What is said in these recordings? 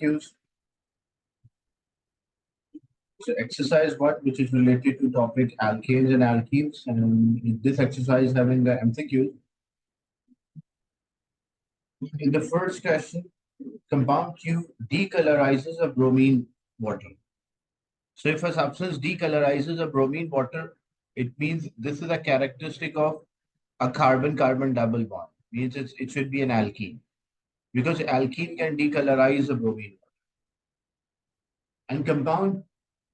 MCQs. So exercise one, which is related to topic alkanes and alkenes, and in this exercise having the MCQs. In the first question, compound Q decolorizes a bromine water. So if a substance decolorizes a bromine water, it means this is a characteristic of a carbon-carbon double bond. Means it should be an alkene, because alkene can decolorize a bromine. And compound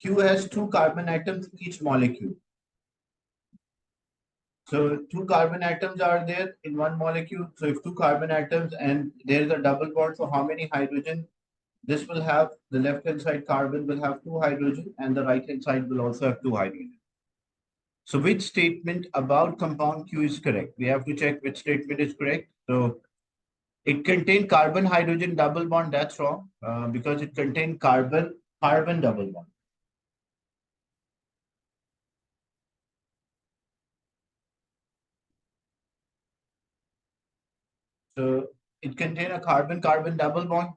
Q has two carbon atoms in each molecule. So two carbon atoms are there in one molecule. So if two carbon atoms and there is a double bond, so how many hydrogen? This will have, the left hand side carbon will have two hydrogen and the right hand side will also have two hydrogen. So which statement about compound Q is correct? We have to check which statement is correct. So it contained carbon hydrogen double bond. That's wrong because it contained carbon carbon double bond. So it contained a carbon carbon double bond.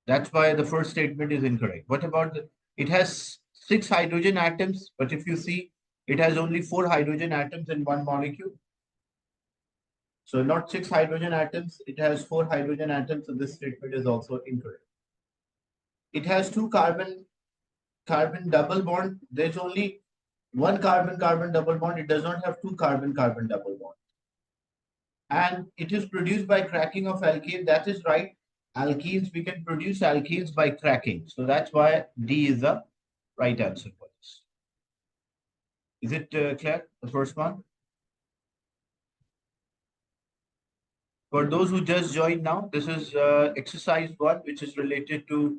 That's why the first statement is incorrect. What about it has 6 hydrogen atoms, but if you see, it has only 4 hydrogen atoms in one molecule. So not 6 hydrogen atoms, it has 4 hydrogen atoms, so this statement is also incorrect. It has 2 carbon double bond. There's only one carbon carbon double bond. It does not have 2 carbon carbon double bond. And it is produced by cracking of alkane. That is right. Alkenes, we can produce alkenes by cracking. So that's why D is the right answer for this. Is it clear, the first one? For those who just joined now, this is exercise 1, which is related to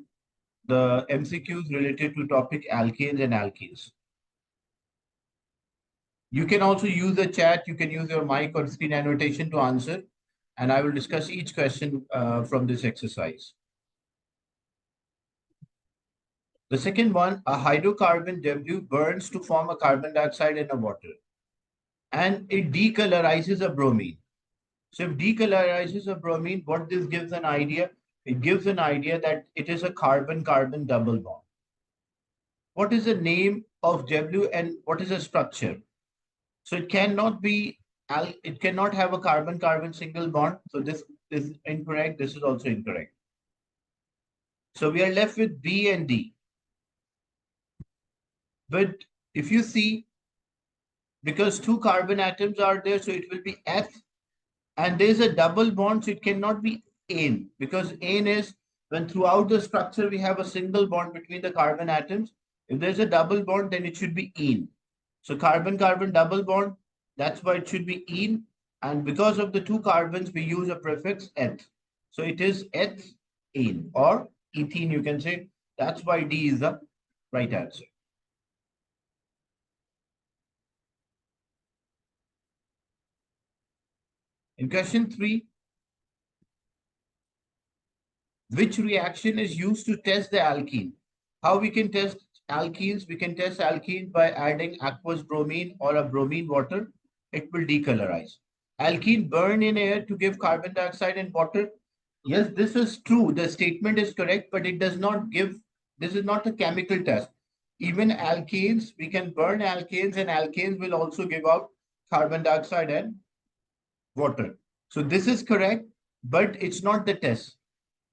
the MCQs related to topic alkanes and alkenes. You can also use the chat. You can use your mic or screen annotation to answer. And I will discuss each question from this exercise. The second one, a hydrocarbon W burns to form a carbon dioxide in a water. And it decolorizes a bromine. So if decolorizes a bromine, what this gives an idea? It gives an idea that it is a carbon-carbon double bond. What is the name of W and what is the structure? So it cannot be, it cannot have a carbon-carbon single bond. So this is incorrect. This is also incorrect. So we are left with B and D. But if you see, because 2 carbon atoms are there, so it will be F. And there's a double bond, so it cannot be ane, because ane is when throughout the structure we have a single bond between the carbon atoms. If there's a double bond, then it should be ene. So carbon-carbon double bond, that's why it should be ene. And because of the 2 carbons, we use a prefix eth. So it is ethane or ethene, you can say. That's why D is the right answer. In question 3, which reaction is used to test the alkene? How we can test alkenes? We can test alkenes by adding aqueous bromine or a bromine water. It will decolorize. Alkene burn in air to give carbon dioxide and water. Yes, this is true. The statement is correct, but it does not give, this is not a chemical test. Even alkanes, we can burn alkanes and alkanes will also give out carbon dioxide and water. So this is correct, but it's not the test.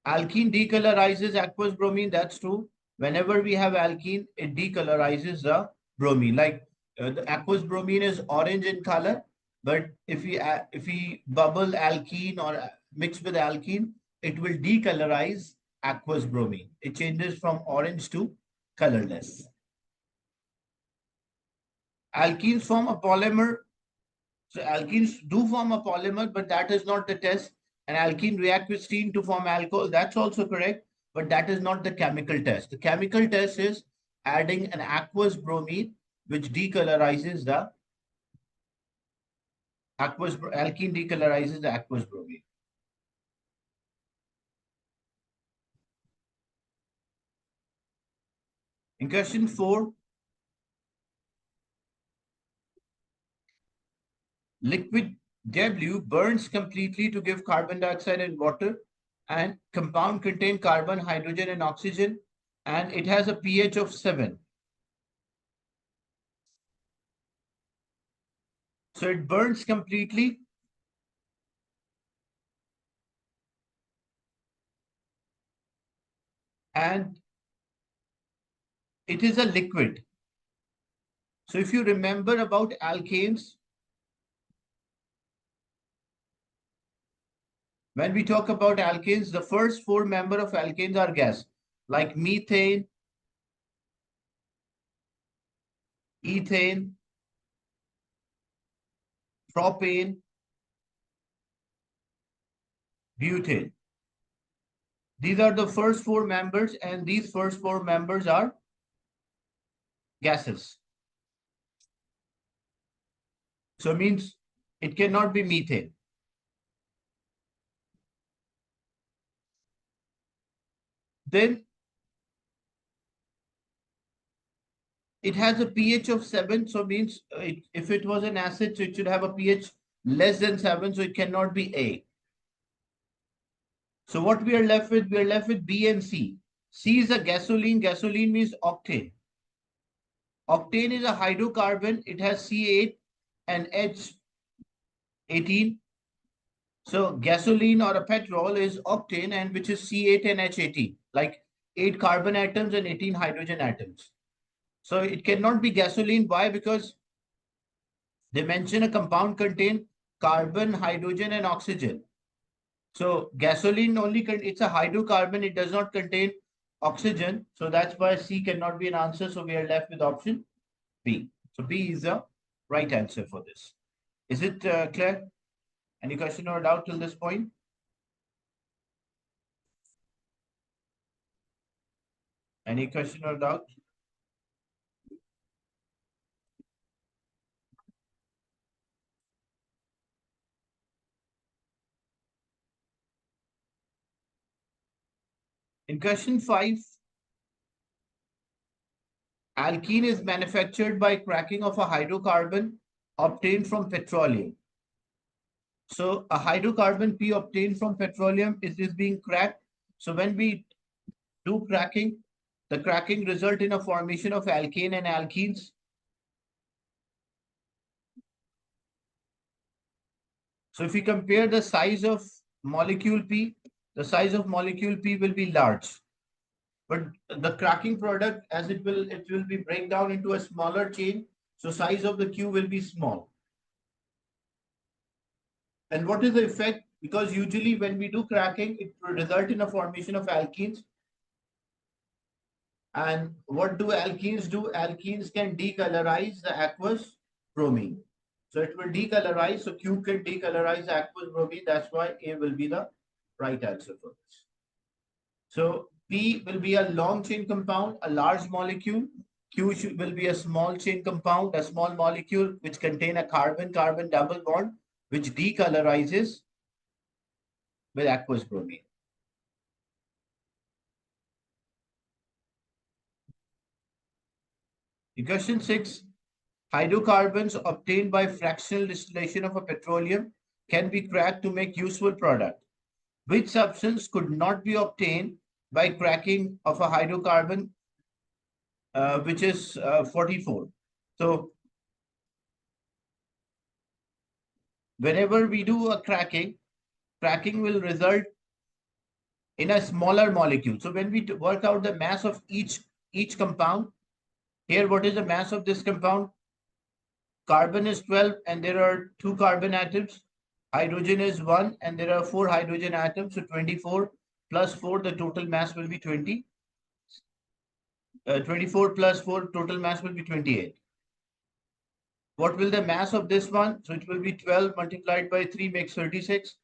Alkene decolorizes aqueous bromine. That's true. Whenever we have alkene, it decolorizes the bromine. Like the aqueous bromine is orange in color, but if we bubble alkene or mix with alkene, it will decolorize aqueous bromine. It changes from orange to colorless. Alkenes form a polymer. So alkenes do form a polymer, but that is not the test. An alkene reacts with steam to form alcohol. That's also correct, but that is not the chemical test. The chemical test is adding an aqueous bromine, which decolorizes the alkene decolorizes the aqueous bromine. In question 4, liquid W burns completely to give carbon dioxide and water. And compound contain carbon, hydrogen, and oxygen, and it has a pH of 7. So it burns completely, and it is a liquid. So if you remember about alkanes, when we talk about alkanes, the first four members of alkanes are gas, like methane, ethane, propane, butane. These are the first four members, and these first four members are gases. So it means it cannot be methane. Then it has a pH of 7, so means if it was an acid, so it should have a pH less than 7, so it cannot be A. So what we are left with? We are left with B and C. C is a gasoline. Gasoline means octane. Octane is a hydrocarbon. It has C8 and H18. So gasoline or a petrol is octane, and which is C8 and H18, like 8 carbon atoms and 18 hydrogen atoms. So it cannot be gasoline. Why? Because they mention a compound contain carbon, hydrogen, and oxygen. So gasoline only, it's a hydrocarbon. It does not contain oxygen. So that's why C cannot be an answer. So we are left with option B. So B is the right answer for this. Is it clear? Any question or doubt till this point? Any question or doubt? In question 5, alkene is manufactured by cracking of a hydrocarbon obtained from petroleum. So a hydrocarbon P obtained from petroleum is being cracked. So when we do cracking, the cracking result in a formation of alkane and alkenes. So if we compare the size of molecule P, the size of molecule P will be large. But the cracking product, as it will be break down into a smaller chain. So size of the Q will be small. And what is the effect? Because usually when we do cracking, it will result in a formation of alkenes. And what do alkenes do? Alkenes can decolorize the aqueous bromine. So it will decolorize. So Q can decolorize aqueous bromine. That's why A will be the right answer for this. So P will be a long chain compound, a large molecule. Q will be a small chain compound, a small molecule which contain a carbon-carbon double bond, which decolorizes with aqueous bromine. In question 6, hydrocarbons obtained by fractional distillation of a petroleum can be cracked to make useful product. Which substance could not be obtained by cracking of a hydrocarbon, which is 44? So whenever we do a cracking will result in a smaller molecule. So when we work out the mass of each compound, here what is the mass of this compound? Carbon is 12 and there are 2 carbon atoms. Hydrogen is 1 and there are 4 hydrogen atoms. So 24 plus 4, the total mass will be 20. 24 plus 4, total mass will be 28. What will the mass of this one? So it will be 12 multiplied by 3 makes 36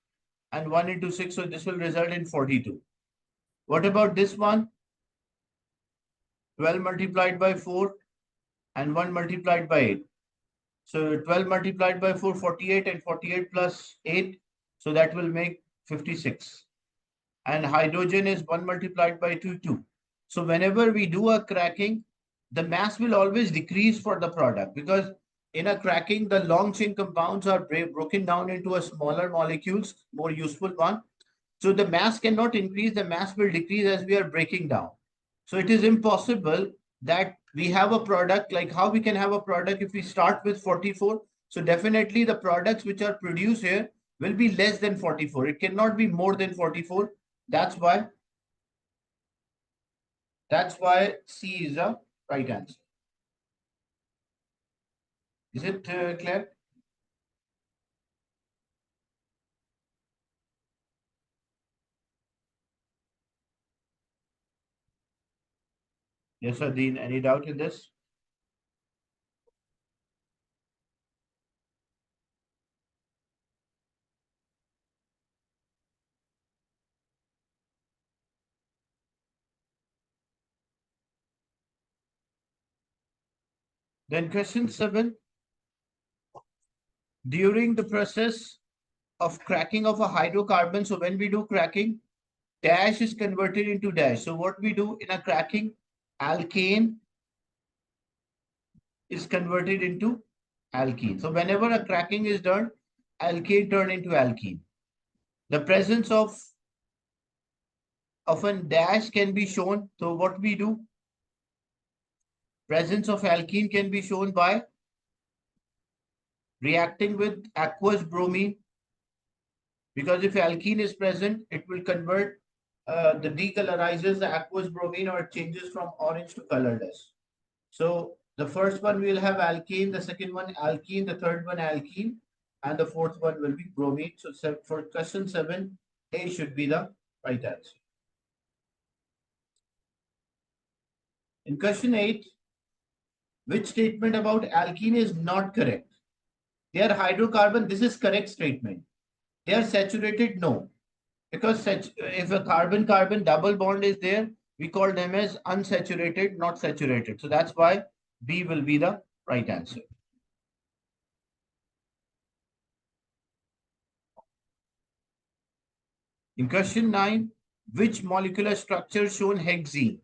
and 1 into 6. So this will result in 42. What about this one? 12 multiplied by 4 and 1 multiplied by 8. So 12 multiplied by 4, 48 and 48 plus 8. So that will make 56. And hydrogen is 1 multiplied by 2, 2. So whenever we do a cracking, the mass will always decrease for the product because in a cracking, the long chain compounds are broken down into a smaller molecules, more useful one. So the mass cannot increase, the mass will decrease as we are breaking down. So it is impossible that we have a product, like how we can have a product if we start with 44. So definitely the products which are produced here will be less than 44. It cannot be more than 44. That's why C is the right answer. Is it clear? Yes, Dean. Any doubt in this? Then question 7. During the process of cracking of a hydrocarbon, so when we do cracking, dash is converted into dash. So what we do in a cracking, alkane is converted into alkene. So whenever a cracking is done, alkane turn into alkene. The presence of a dash can be shown. So what we do, presence of alkene can be shown by reacting with aqueous bromine, because if alkene is present, it will convert the decolorizes the aqueous bromine, or it changes from orange to colorless. So the first one will have alkane, the second one alkene, the third one alkene, and the fourth one will be bromine. So for question 7, A should be the right answer. In question 8, which statement about alkene is not correct? They are hydrocarbon. This is correct statement. They are saturated. No, because if a carbon-carbon double bond is there, we call them as unsaturated, not saturated. So that's why B will be the right answer. In question 9, which molecular structure shown hexene?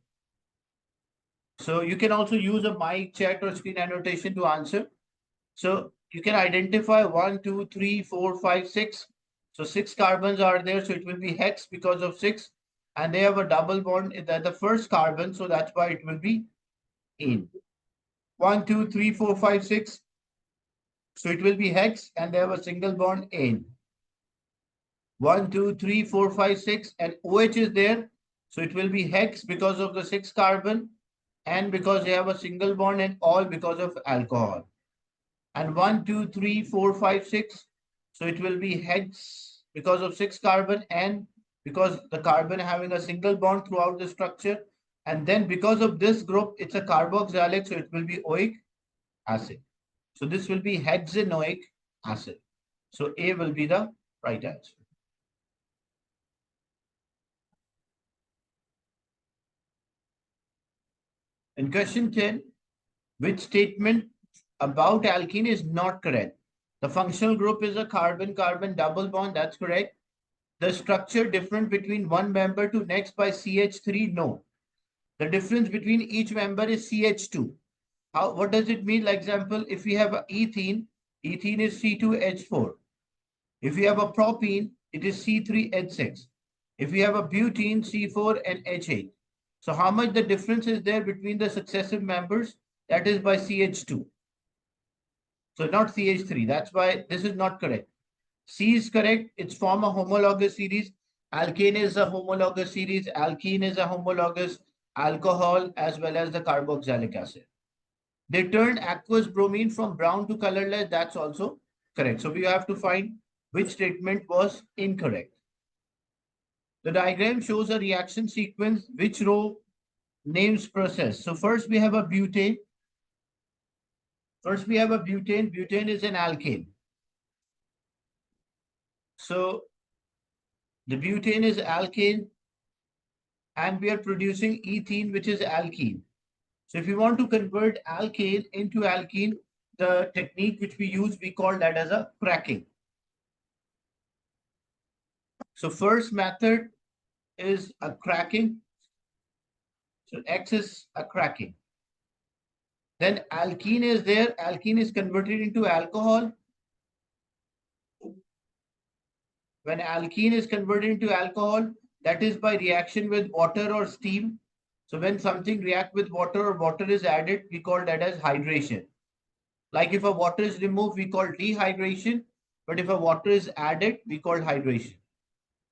So you can also use a mic, chat, or screen annotation to answer. So you can identify 1, 2, 3, 4, 5, 6. So 6 carbons are there, so it will be hex because of 6. And they have a double bond at the first carbon, so that's why it will be in. 1, 2, 3, 4, 5, 6. So it will be hex, and they have a single bond in. 1, 2, 3, 4, 5, 6, and OH is there. So it will be hex because of the 6 carbon, and because they have a single bond, and all because of alcohol. And 1, 2, 3, 4, 5, 6. So it will be hex because of 6 carbon, and because the carbon having a single bond throughout the structure. And then because of this group, it's a carboxylic, so it will be oic acid. So this will be hexanoic acid. So A will be the right answer. In question 10, which statement about alkene is not correct? The functional group is a carbon-carbon double bond. That's correct. The structure different between one member to next by CH3? No. The difference between each member is CH2. What does it mean? Like example, if we have ethene, ethene is C2H4. If we have a propene, it is C3H6. If we have a butene, C4 and H8. So how much the difference is there between the successive members? That is by CH2. So not CH3. That's why this is not correct. C is correct. It's form a homologous series. Alkane is a homologous series. Alkene is a homologous alcohol as well as the carboxylic acid. They turned aqueous bromine from brown to colorless. That's also correct. So we have to find which statement was incorrect. The diagram shows a reaction sequence. Which row names process? So first we have a butane. Butane is an alkane. So the butane is alkane, and we are producing ethene, which is alkene. So if you want to convert alkane into alkene, the technique which we use, we call that as a cracking. So first method is a cracking. So X is a cracking. Then alkene is there. Alkene is converted into alcohol. When alkene is converted into alcohol, that is by reaction with water or steam. So when something react with water or water is added, we call that as hydration. Like if a water is removed, we call dehydration. But if a water is added, we call hydration.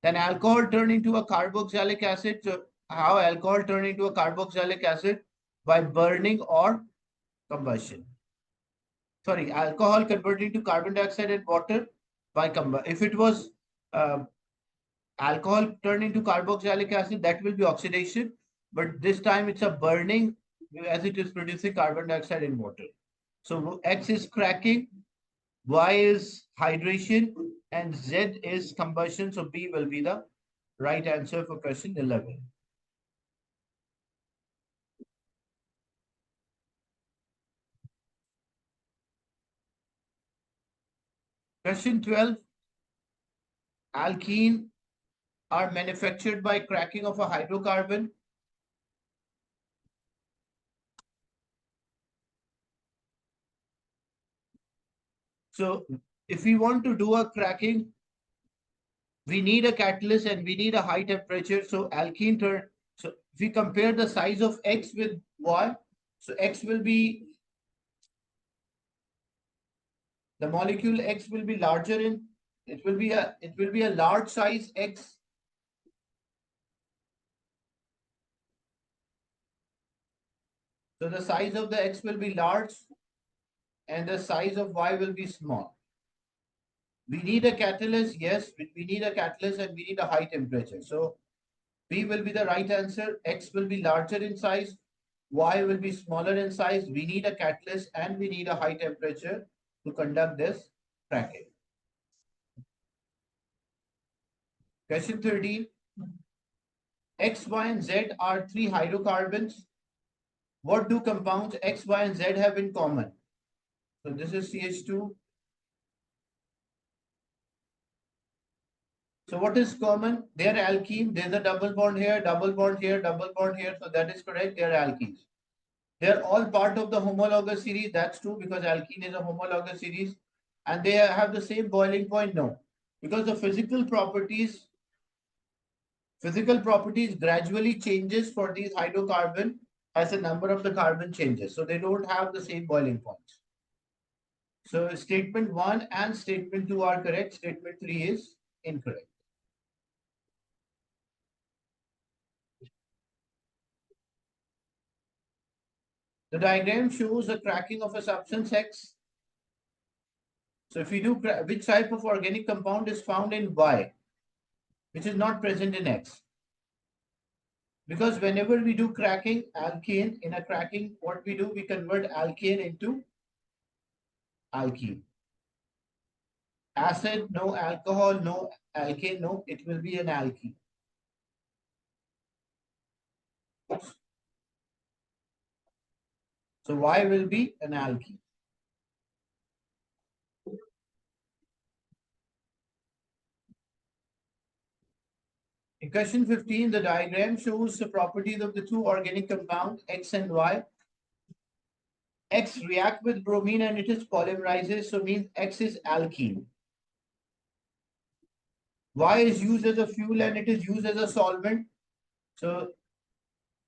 Then alcohol turn into a carboxylic acid. So how alcohol turn into a carboxylic acid? By burning or combustion. Sorry, alcohol converted into carbon dioxide and water by combustion. If it was alcohol turned into carboxylic acid, that will be oxidation. But this time it's a burning as it is producing carbon dioxide in water. So X is cracking, Y is hydration, and Z is combustion. So B will be the right answer for question 11. Question 12. Alkene are manufactured by cracking of a hydrocarbon. So if we want to do a cracking, we need a catalyst and we need a high temperature. So alkene turn. So if we compare the size of X with Y, so X will be, the molecule X will be larger in, it will be a large size X. So the size of the X will be large and the size of Y will be small. We need a catalyst, yes, we need a catalyst and we need a high temperature. So B will be the right answer. X will be larger in size. Y will be smaller in size. We need a catalyst and we need a high temperature to conduct this cracking. Question 13. X, Y, and Z are three hydrocarbons. What do compounds X, Y, and Z have in common? So this is CH2. So what is common? They are alkene. There's a double bond here, double bond here, double bond here. So that is correct. They are alkenes. They are all part of the homologous series. That's true because alkene is a homologous series. And they have the same boiling point? No. Because the physical properties gradually changes for these hydrocarbon as the number of the carbon changes. So they don't have the same boiling points. So statement 1 and statement 2 are correct. Statement 3 is incorrect. The diagram shows the cracking of a substance X. So if we do, which type of organic compound is found in Y, which is not present in X? Because whenever we do cracking, alkane, in a cracking, what we do, we convert alkane into alkene. Acid, no. Alcohol, no. Alkane, no. It will be an alkene. So Y will be an alkene. In question 15, the diagram shows the properties of the two organic compounds, X and Y. X react with bromine and it is polymerizes, so means X is alkene. Y is used as a fuel and it is used as a solvent. So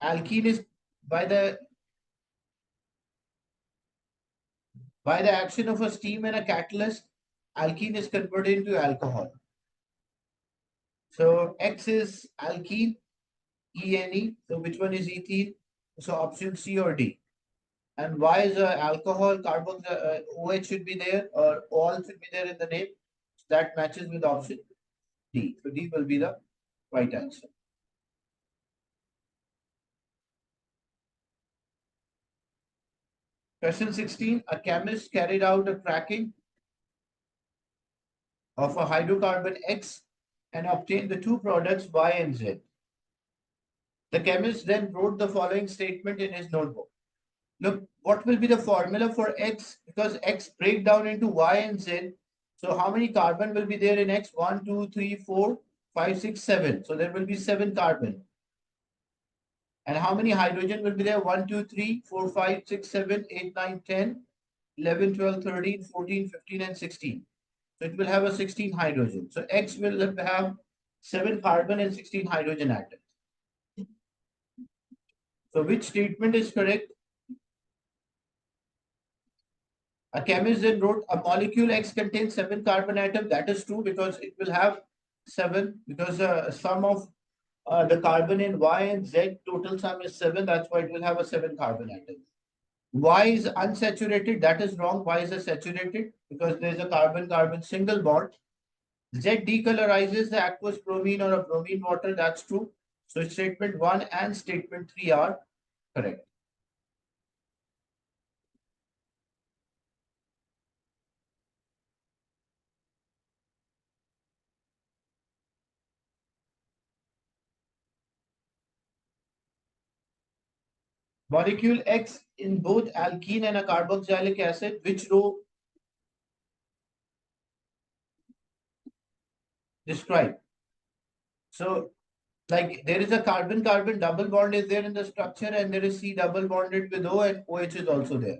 alkene is by the action of a steam and a catalyst, alkene is converted into alcohol. So X is alkene, ENE. So which one is ethene? So option C or D. And Y is alcohol, carbon, OH should be there or all should be there in the name. So that matches with option D. So D will be the right answer. Question 16. A chemist carried out a cracking of a hydrocarbon X and obtained the two products Y and Z. The chemist then wrote the following statement in his notebook. Look, what will be the formula for X? Because X break down into Y and Z. So how many carbon will be there in X? 1, 2, 3, 4, 5, 6, 7. So there will be 7 carbon. And how many hydrogen will be there? 1, 2, 3, 4, 5, 6, 7, 8, 9, 10, 11, 12, 13, 14, 15, and 16. So it will have a 16 hydrogen. So X will have 7 carbon and 16 hydrogen atoms. So which statement is correct? A chemist then wrote a molecule X contains 7 carbon atoms. That is true because it will have 7 because sum of the carbon in Y and Z total sum is 7. That's why it will have a 7 carbon atom. Y is unsaturated. That is wrong. Y is a saturated because there is a carbon-carbon single bond. Z decolorizes the aqueous bromine or a bromine water. That's true. So statement 1 and statement 3 are correct. Molecule X in both alkene and a carboxylic acid, which row describe? So like there is a carbon-carbon double bond is there in the structure and there is C double bonded with O and OH is also there.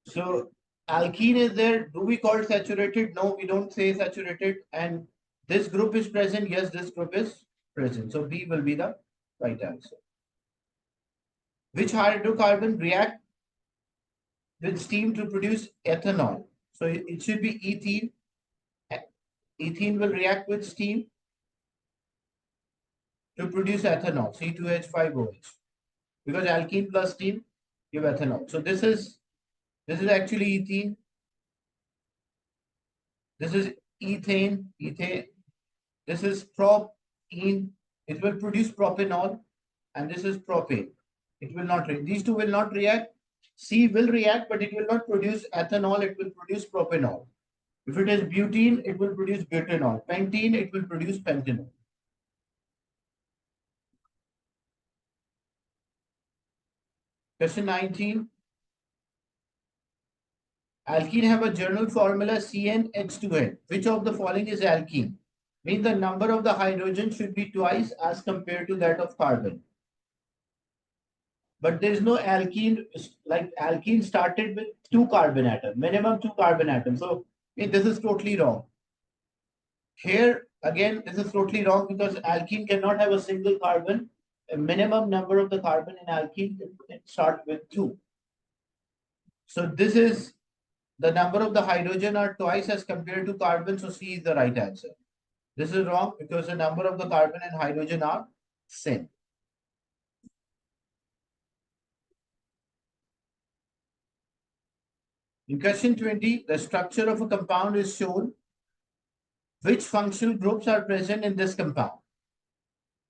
So alkene is there. Do we call it saturated? No, we don't say saturated. And this group is present. Yes, this group is present. So B will be the right answer. Which hydrocarbon react with steam to produce ethanol? So it should be ethene. Ethene will react with steam to produce ethanol, C2H5OH. Because alkene plus steam give ethanol. So this is actually ethene. This is ethane. This is propene. It will produce propanol, and this is propane. It will not react. These two will not react. C will react, but it will not produce ethanol. It will produce propanol. If it is butene, it will produce butanol. Pentene, it will produce pentanol. Question 19. Alkene have a general formula CnH2n. Which of the following is alkene? Means the number of the hydrogen should be twice as compared to that of carbon. But there is no alkene, like alkene started with 2 carbon atoms, minimum 2 carbon atoms. So this is totally wrong. Here again, this is totally wrong because alkene cannot have a single carbon. A minimum number of the carbon in alkene it start with 2. So this is the number of the hydrogen are twice as compared to carbon. So C is the right answer. This is wrong because the number of the carbon and hydrogen are same. In question 20, the structure of a compound is shown. Which functional groups are present in this compound?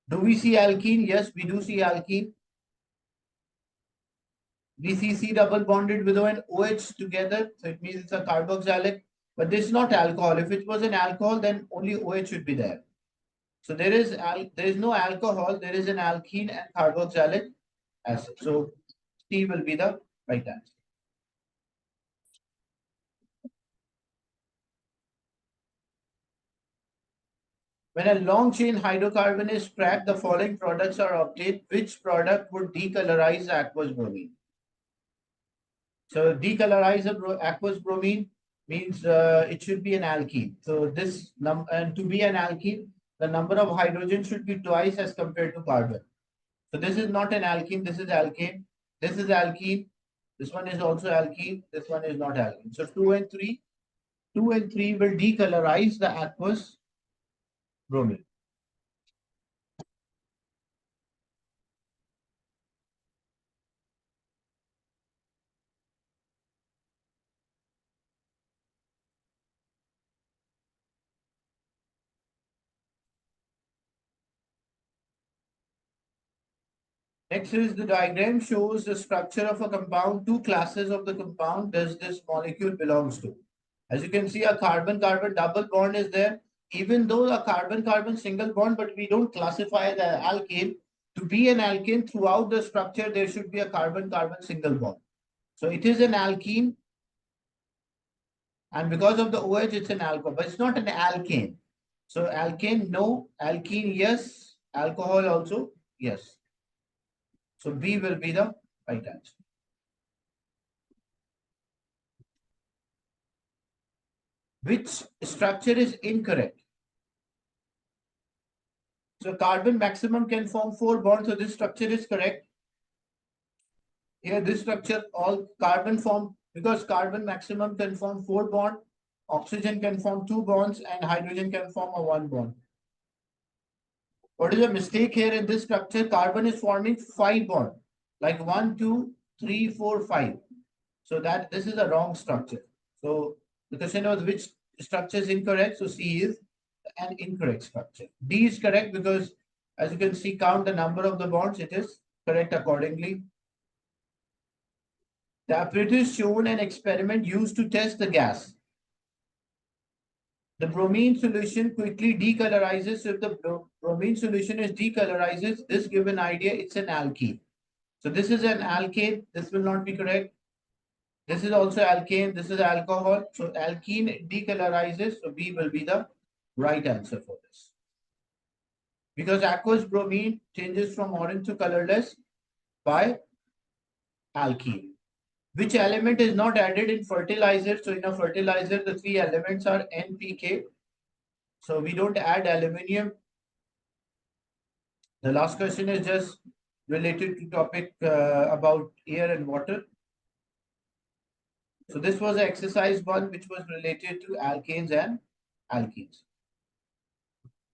Do we see alkene? Yes, we do see alkene. We see C double bonded with O and OH together. So it means it's a carboxylic. But this is not alcohol. If it was an alcohol, then only OH should be there. So there is no alcohol. There is an alkene and carboxylic acid. So C will be the right answer. When a long chain hydrocarbon is cracked, the following products are obtained. Which product would decolorize the aqueous bromine? So decolorize the aqueous bromine means it should be an alkene. So this and to be an alkene, the number of hydrogen should be twice as compared to carbon. So this is not an alkene. This is alkane. This is alkene. This one is also alkene. This one is not alkene. So 2 and 3 will decolorize the aqueous bromine. Next is the diagram shows the structure of a compound. Two classes of the compound does this molecule belongs to. As you can see, a carbon-carbon double bond is there. Even though a carbon-carbon single bond, but we don't classify the alkane. To be an alkane, throughout the structure, there should be a carbon-carbon single bond. So it is an alkene. And because of the OH, it's an alcohol, but it's not an alkane. So alkane, no. Alkene, yes. Alcohol also, yes. So B will be the right answer. Which structure is incorrect? So carbon maximum can form 4 bonds, so this structure is correct. Here, this structure, all carbon form, because carbon maximum can form 4 bonds, oxygen can form 2 bonds, and hydrogen can form a 1 bond. What is the mistake here in this structure? Carbon is forming 5 bonds, like 1, 2, 3, 4, 5. So that this is a wrong structure. So the question was which structure is incorrect? So C is an incorrect structure. D is correct because as you can see, count the number of the bonds, it is correct accordingly. The apparatus shown an experiment used to test the gas. The bromine solution quickly decolorizes. So if the bromine solution is decolorizes, this gives an idea it's an alkene. So this is an alkane. This will not be correct. This is also alkane. This is alcohol. So alkene decolorizes. So B will be the right answer for this. Because aqueous bromine changes from orange to colorless by alkene. Which element is not added in fertilizer? So in a fertilizer, the 3 elements are NPK. So we don't add aluminium. The last question is just related to topic about air and water. So this was exercise 1, which was related to alkanes and alkenes.